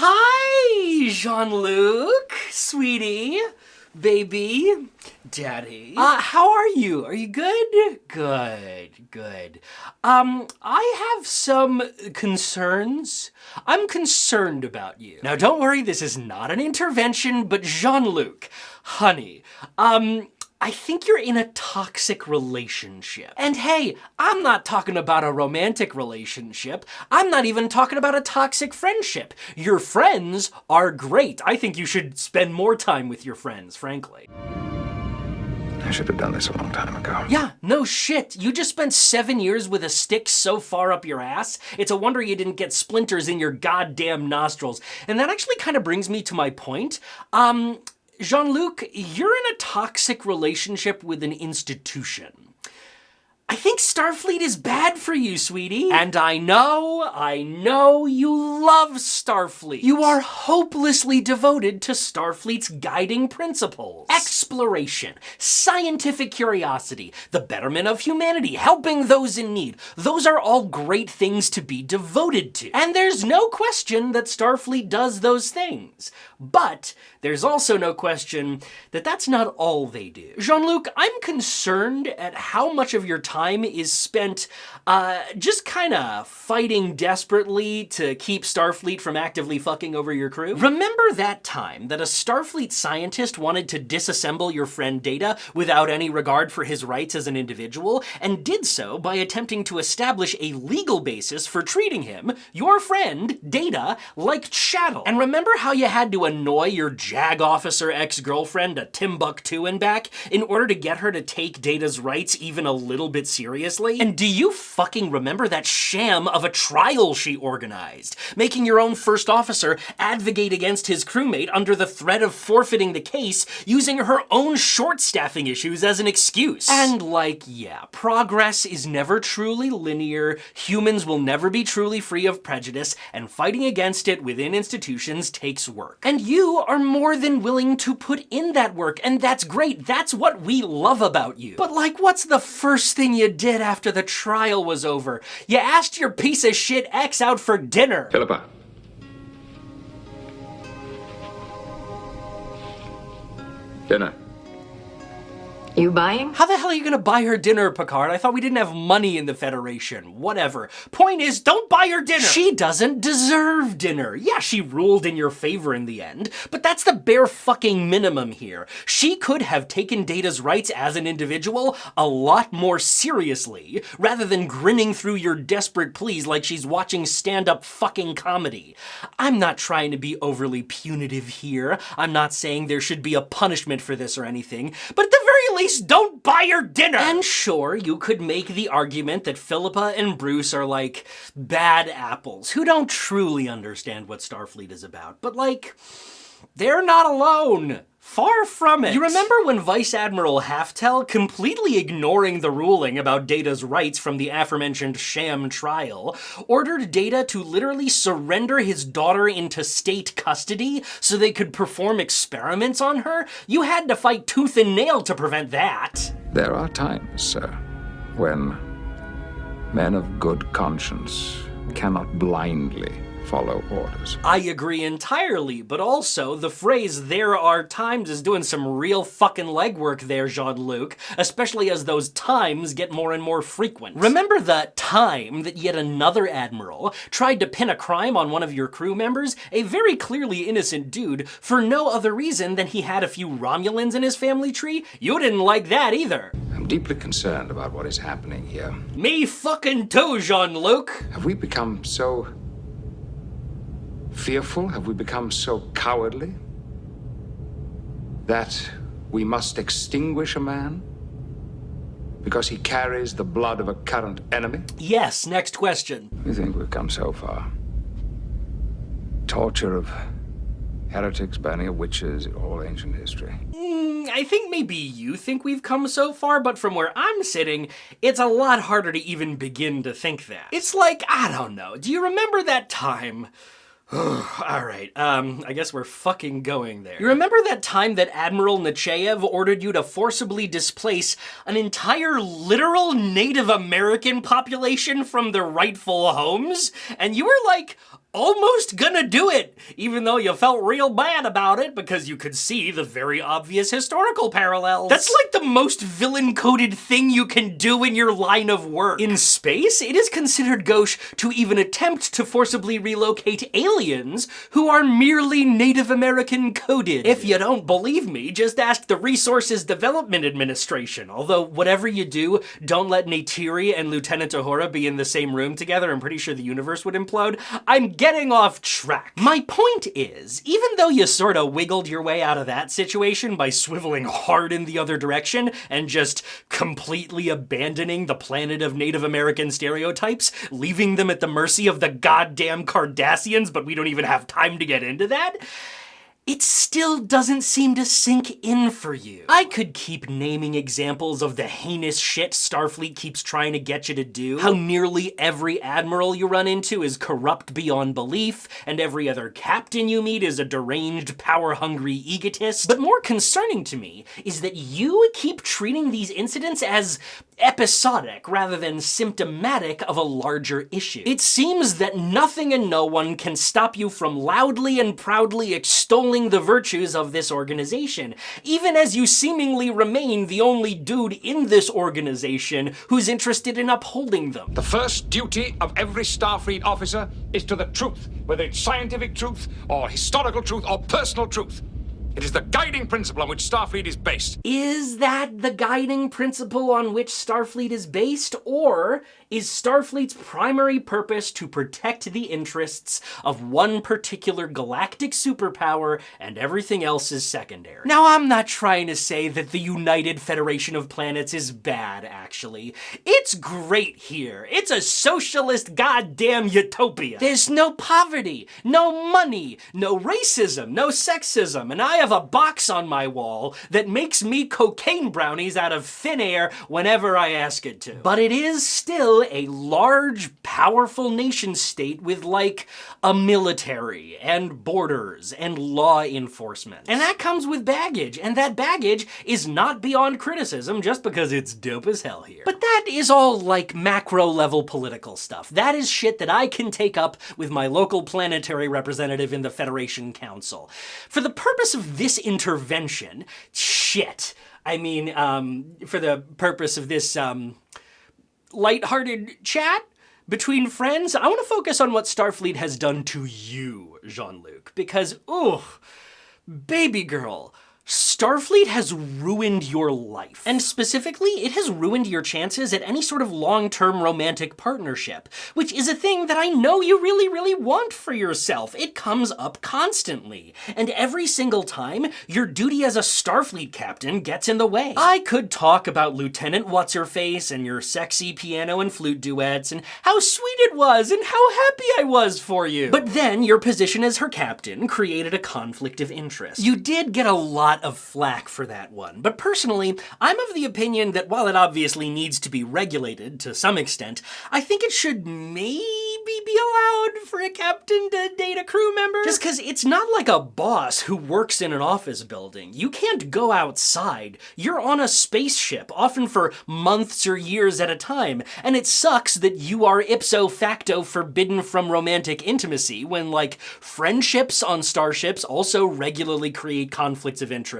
Hi, Jean-Luc, sweetie, baby, daddy. How are you? Are you good? Good. I have some concerns. I'm concerned about you. Now, don't worry, this is not an intervention, but Jean-Luc, honey, I think you're in a toxic relationship. And hey, I'm not talking about a romantic relationship. I'm not even talking about a toxic friendship. Your friends are great. I think you should spend more time with your friends, frankly. I should have done this a long time ago. Yeah, no shit. You just spent 7 years with a stick so far up your ass. It's a wonder you didn't get splinters in your goddamn nostrils. And that actually kind of brings me to my point. Jean-Luc, you're in a toxic relationship with an institution. I think Starfleet is bad for you, sweetie. And I know you love Starfleet. You are hopelessly devoted to Starfleet's guiding principles. Exploration, scientific curiosity, the betterment of humanity, helping those in need. Those are all great things to be devoted to. And there's no question that Starfleet does those things. But there's also no question that that's not all they do. Jean-Luc, I'm concerned at how much of your time is spent just kind of fighting desperately to keep Starfleet from actively fucking over your crew. Remember that time that a Starfleet scientist wanted to disassemble your friend Data without any regard for his rights as an individual, and did so by attempting to establish a legal basis for treating him, your friend Data, like chattel? And remember how you had to annoy your JAG officer ex-girlfriend to Timbuktu and back in order to get her to take Data's rights even a little bit seriously? And do you fucking remember that sham of a trial she organized, making your own first officer advocate against his crewmate under the threat of forfeiting the case, using her own short staffing issues as an excuse? And yeah, progress is never truly linear, humans will never be truly free of prejudice, and fighting against it within institutions takes work. And you are more than willing to put in that work, and that's great, that's what we love about you. But what's the first thing you did after the trial was over? You asked your piece of shit ex out for dinner. Philippa. Dinner. You buying? How the hell are you gonna buy her dinner, Picard? I thought we didn't have money in the Federation. Whatever. Point is, don't buy her dinner! She doesn't deserve dinner. Yeah, she ruled in your favor in the end, but that's the bare fucking minimum here. She could have taken Data's rights as an individual a lot more seriously, rather than grinning through your desperate pleas like she's watching stand-up fucking comedy. I'm not trying to be overly punitive here. I'm not saying there should be a punishment for this or anything, but at the very least, don't buy her dinner! And sure, you could make the argument that Philippa and Bruce are like bad apples who don't truly understand what Starfleet is about, but they're not alone. Far from it. You remember when Vice Admiral Halftel, completely ignoring the ruling about Data's rights from the aforementioned sham trial, ordered Data to literally surrender his daughter into state custody so they could perform experiments on her? You had to fight tooth and nail to prevent that. There are times, sir, when men of good conscience cannot blindly follow orders. I agree entirely, but also the phrase "there are times" is doing some real fucking legwork there, Jean-Luc, especially as those times get more and more frequent. Remember the time that yet another admiral tried to pin a crime on one of your crew members, a very clearly innocent dude, for no other reason than he had a few Romulans in his family tree? You didn't like that either. I'm deeply concerned about what is happening here. Me fucking too, Jean-Luc. Have we become so fearful? Have we become so cowardly that we must extinguish a man because he carries the blood of a current enemy? Yes, next question. We think we've come so far. Torture of heretics, burning of witches, all ancient history. I think maybe you think we've come so far, but from where I'm sitting, it's a lot harder to even begin to think that. It's I don't know, do you remember that time? Alright, I guess we're fucking going there. You remember that time that Admiral Nechayev ordered you to forcibly displace an entire literal Native American population from their rightful homes? And you were almost gonna do it, even though you felt real bad about it because you could see the very obvious historical parallels. That's like the most villain-coded thing you can do in your line of work. In space, it is considered gauche to even attempt to forcibly relocate aliens who are merely Native American coded. If you don't believe me, just ask the Resources Development Administration. Although, whatever you do, don't let Neytiri and Lieutenant Uhura be in the same room together. I'm pretty sure the universe would implode. I'm getting off track. My point is, even though you sort of wiggled your way out of that situation by swiveling hard in the other direction and just completely abandoning the planet of Native American stereotypes, leaving them at the mercy of the goddamn Cardassians, but we don't even have time to get into that, it still doesn't seem to sink in for you. I could keep naming examples of the heinous shit Starfleet keeps trying to get you to do. How nearly every admiral you run into is corrupt beyond belief, and every other captain you meet is a deranged, power-hungry egotist. But more concerning to me is that you keep treating these incidents as episodic rather than symptomatic of a larger issue. It seems that nothing and no one can stop you from loudly and proudly extolling the virtues of this organization, even as you seemingly remain the only dude in this organization who's interested in upholding them. The first duty of every Starfleet officer is to the truth, whether it's scientific truth, or historical truth, or personal truth. It is the guiding principle on which Starfleet is based. Is that the guiding principle on which Starfleet is based, or is Starfleet's primary purpose to protect the interests of one particular galactic superpower and everything else is secondary? Now, I'm not trying to say that the United Federation of Planets is bad, actually. It's great here. It's a socialist goddamn utopia. There's no poverty, no money, no racism, no sexism, and I have a box on my wall that makes me cocaine brownies out of thin air whenever I ask it to. But it is still a large, powerful nation state with, like, a military and borders and law enforcement. And that comes with baggage, and that baggage is not beyond criticism just because it's dope as hell here. But that is all, like, macro-level political stuff. That is shit that I can take up with my local planetary representative in the Federation Council. For the purpose of this intervention, for the purpose of this, lighthearted chat between friends, I want to focus on what Starfleet has done to you, Jean-Luc, because, baby girl, Starfleet has ruined your life. And specifically, it has ruined your chances at any sort of long-term romantic partnership, which is a thing that I know you really, really want for yourself. It comes up constantly. And every single time, your duty as a Starfleet captain gets in the way. I could talk about Lieutenant What's-Her-Face and your sexy piano and flute duets and how sweet it was and how happy I was for you. But then your position as her captain created a conflict of interest. You did get a lot of flack for that one, but personally, I'm of the opinion that while it obviously needs to be regulated to some extent, I think it should maybe be allowed for a captain to date a crew member. Just because it's not like a boss who works in an office building. You can't go outside. You're on a spaceship, often for months or years at a time, and it sucks that you are ipso facto forbidden from romantic intimacy when, like, friendships on starships also regularly create conflicts of interest,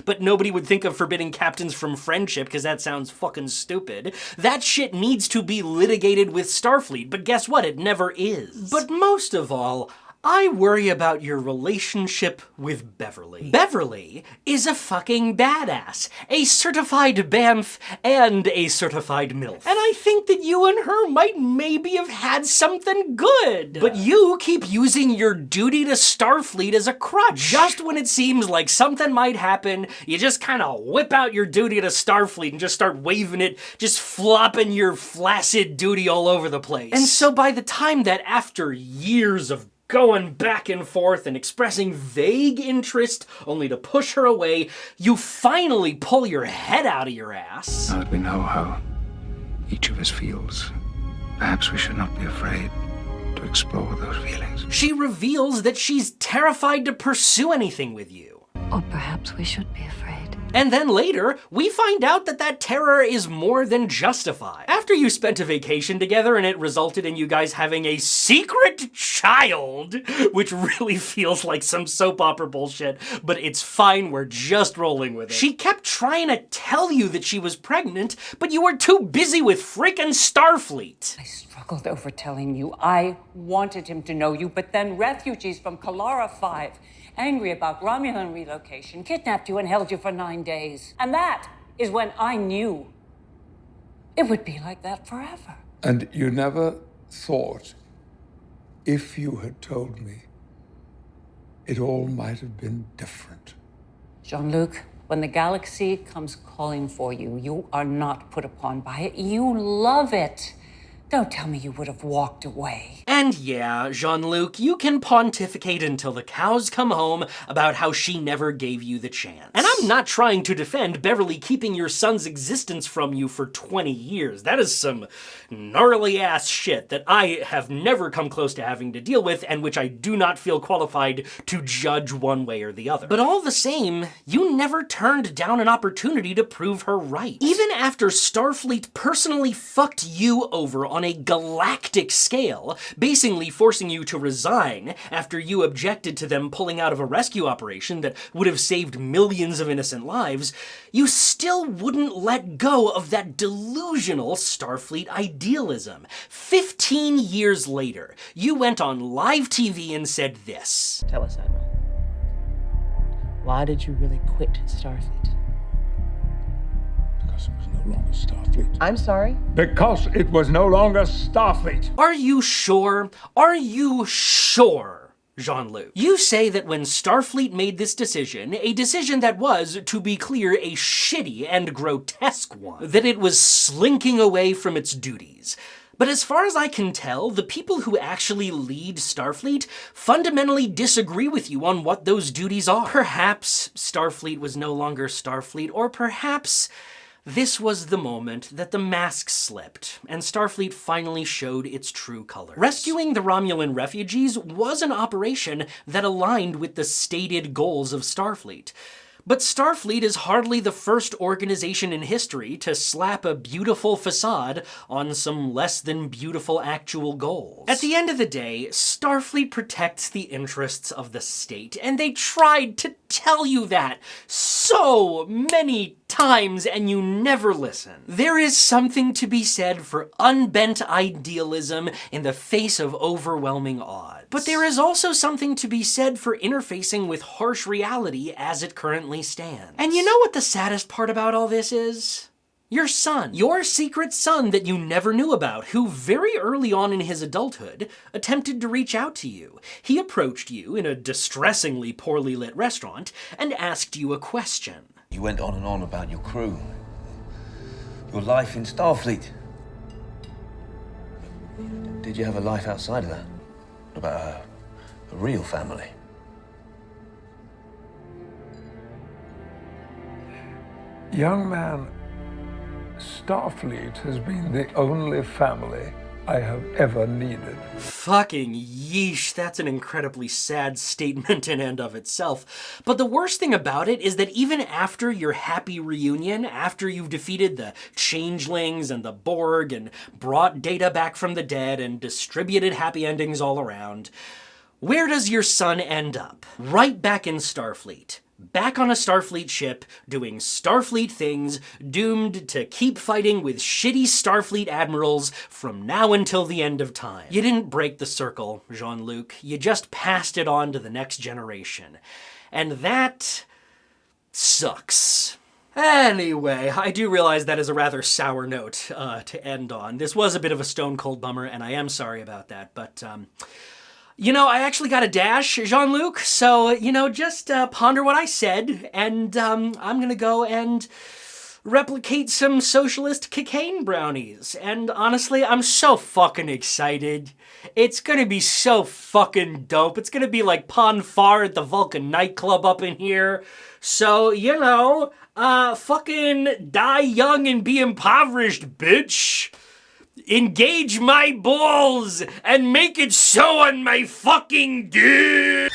but nobody would think of forbidding captains from friendship because that sounds fucking stupid. That shit needs to be litigated with Starfleet, but guess what? It never is. But most of all, I worry about your relationship with Beverly. Beverly is a fucking badass, a certified BAMF and a certified MILF. And I think that you and her might maybe have had something good. But you keep using your duty to Starfleet as a crutch. Just when it seems like something might happen, you just kind of whip out your duty to Starfleet and just start waving it, just flopping your flaccid duty all over the place. And so by the time that after years of going back and forth and expressing vague interest only to push her away, you finally pull your head out of your ass. Now that we know how each of us feels, perhaps we should not be afraid to explore those feelings. She reveals that she's terrified to pursue anything with you. Or perhaps we should be afraid. And then later, we find out that that terror is more than justified. After you spent a vacation together and it resulted in you guys having a secret child, which really feels like some soap opera bullshit, but it's fine, we're just rolling with it. She kept trying to tell you that she was pregnant, but you were too busy with freaking Starfleet. I struggled over telling you. I wanted him to know you, but then refugees from Kalara 5, angry about Romulan relocation, kidnapped you and held you for 9 days. And that is when I knew it would be like that forever. And you never thought, if you had told me, it all might have been different. Jean-Luc, when the galaxy comes calling for you, you are not put upon by it. You love it. Don't tell me you would have walked away. And yeah, Jean-Luc, you can pontificate until the cows come home about how she never gave you the chance. And I'm not trying to defend Beverly keeping your son's existence from you for 20 years. That is some gnarly ass shit that I have never come close to having to deal with and which I do not feel qualified to judge one way or the other. But all the same, you never turned down an opportunity to prove her right. Even after Starfleet personally fucked you over on a galactic scale, basically forcing you to resign after you objected to them pulling out of a rescue operation that would have saved millions of innocent lives, you still wouldn't let go of that delusional Starfleet idealism. 15 years later, you went on live TV and said this. Tell us, Admiral. Why did you really quit Starfleet? Because it was no longer Starfleet. I'm sorry? Because it was no longer Starfleet. Are you sure? Are you sure, Jean-Luc? You say that when Starfleet made this decision, a decision that was, to be clear, a shitty and grotesque one, that it was slinking away from its duties. But as far as I can tell, the people who actually lead Starfleet fundamentally disagree with you on what those duties are. Perhaps Starfleet was no longer Starfleet, or perhaps this was the moment that the mask slipped, and Starfleet finally showed its true colors. Rescuing the Romulan refugees was an operation that aligned with the stated goals of Starfleet. But Starfleet is hardly the first organization in history to slap a beautiful facade on some less than beautiful actual goals. At the end of the day, Starfleet protects the interests of the state, and they tried to tell you that so many times, and you never listen. There is something to be said for unbent idealism in the face of overwhelming odds. But there is also something to be said for interfacing with harsh reality as it currently stands. And you know what the saddest part about all this is? Your son. Your secret son that you never knew about, who very early on in his adulthood attempted to reach out to you. He approached you in a distressingly poorly lit restaurant and asked you a question. You went on and on about your crew, your life in Starfleet. Did you have a life outside of that? About a real family? Young man, Starfleet has been the only family I have ever needed. Fucking yeesh, that's an incredibly sad statement in and of itself. But the worst thing about it is that even after your happy reunion, after you've defeated the changelings and the Borg and brought Data back from the dead and distributed happy endings all around, where does your son end up? Right back in Starfleet. Back on a Starfleet ship, doing Starfleet things, doomed to keep fighting with shitty Starfleet admirals from now until the end of time. You didn't break the circle, Jean-Luc. You just passed it on to the next generation. And that sucks. Anyway, I do realize that is a rather sour note to end on. This was a bit of a stone-cold bummer, and I am sorry about that, but you know, I actually got a dash, Jean-Luc, so, you know, just ponder what I said, and I'm gonna go and replicate some socialist cocaine brownies. And honestly, I'm so fucking excited. It's gonna be so fucking dope. It's gonna be like Pon Far at the Vulcan nightclub up in here. So, you know, fucking die young and be impoverished, bitch. Engage my balls and make it so on my fucking dick.